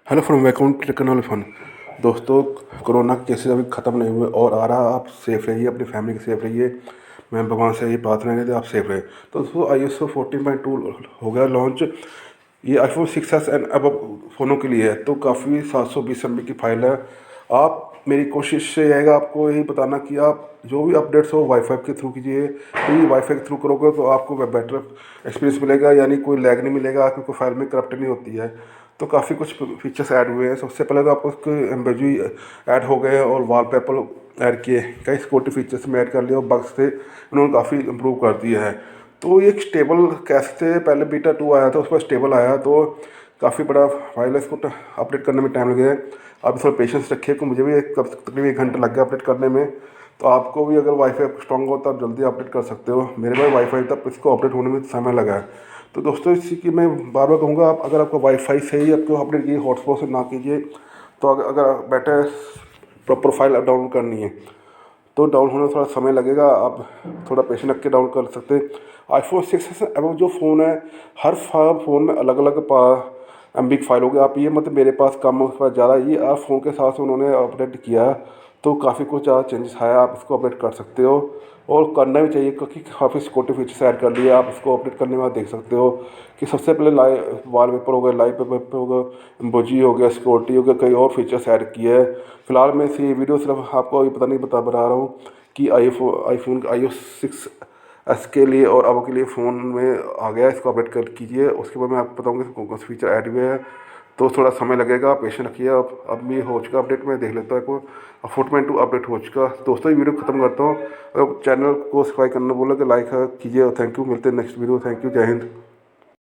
Hello from account technology fun. दोस्तों, corona के cases अभी ख़त्म नहीं हुए और आ रहा। आप सेफ़ रहिए, अपनी फैमिली के सेफ़ रहिए। मैं भगवान से ये प्रार्थना करती आप सेफ़ रहे। तो दोस्तों, iOS 14.2 हो गया लॉन्च। ये iPhone 6s एंड अब फ़ोनों के लिए है। तो काफ़ी 720 MB की फ़ाइल है। आप मेरी कोशिश से रहेगा आपको यही बताना कि आप जो भी अपडेट्स हो वाईफाई के थ्रू कीजिए। तो ये वाईफाई के थ्रू करोगे तो आपको बेटर एक्सपीरियंस मिलेगा, यानी कोई लैग नहीं मिलेगा, क्योंकि फाइल में करप्ट नहीं होती है। तो काफ़ी कुछ फीचर्स ऐड हुए हैं। सबसे पहले तो आपको उसके एम्बेजी ऐड हो गए और वॉलपेपर ऐड किए, कई सिक्योरिटी फीचर्स में ऐड कर लिया और बग्स थे उन्होंने काफ़ी इम्प्रूव कर दिया है। तो ये एक स्टेबल कैसे पहले बीटा 2 आया था, उस पर स्टेबल आया तो काफ़ी बड़ा फाइल है। इसको अपडेट करने में टाइम लगेगा। आप थोड़ा पेशेंस रखिए, क्योंकि मुझे भी तकरीबन 1 घंटा लग गया अपडेट करने में। तो आपको भी अगर वाईफाई स्ट्रॉन्ग हो तो आप जल्दी अपडेट कर सकते हो। मेरे पास वाईफाई तब इसको अपडेट होने में समय लगा है। तो दोस्तों, इसी की मैं बार बार कहूँगा, आप अगर आपका वाईफाई से ही आपको अपडेट कीजिए, हॉटस्पॉट से ना कीजिए। तो अगर बेटर प्रॉपर फाइल डाउनलोड करनी है तो डाउन होने में थोड़ा समय लगेगा। आप थोड़ा पेशेंस रख के डाउन कर सकते हैं। iPhone 6 अब जो फ़ोन है, हर फ़ोन में अलग अलग एमबी की फाइल होगी। आप ये मतलब मेरे पास कम उस पर ज़्यादा, ये आप फ़ोन के साथ उन्होंने अपडेट किया तो काफ़ी कुछ ज़्यादा चेंजेस आया। आप इसको अपडेट कर सकते हो और करना भी चाहिए, क्योंकि काफ़ी सिक्योरिटी फीचर्स ऐड कर लिए। आप इसको अपडेट करने में आप देख सकते हो कि सबसे पहले वॉलपेपर हो गया, लाइव पेपर हो गया, इमोजी हो गया, सिक्योरिटी हो गया, कई और फीचर्स ऐड किए हैं। फिलहाल मैं इसी वीडियो सिर्फ आपको ये पता नहीं बता रहा हूँ कि आईफोन iOS 6s के लिए और अब के लिए फ़ोन में आ गया। इसको अपडेट कर कीजिए, उसके बाद मैं आपको बताऊँगा कौन कौन से फीचर ऐड हुए हैं। तो थोड़ा समय लगेगा, पेशेंस रखिए। अब ये हो चुका अपडेट, मैं देख लेता हूँ को 4.2 अपडेट हो चुका। दोस्तों, ये वीडियो खत्म करता हूँ। चैनल को सब्सक्राइब करना बोला कि लाइक कीजिए और थैंक यू। मिलते हैं नेक्स्ट वीडियो। थैंक यू, जय हिंद।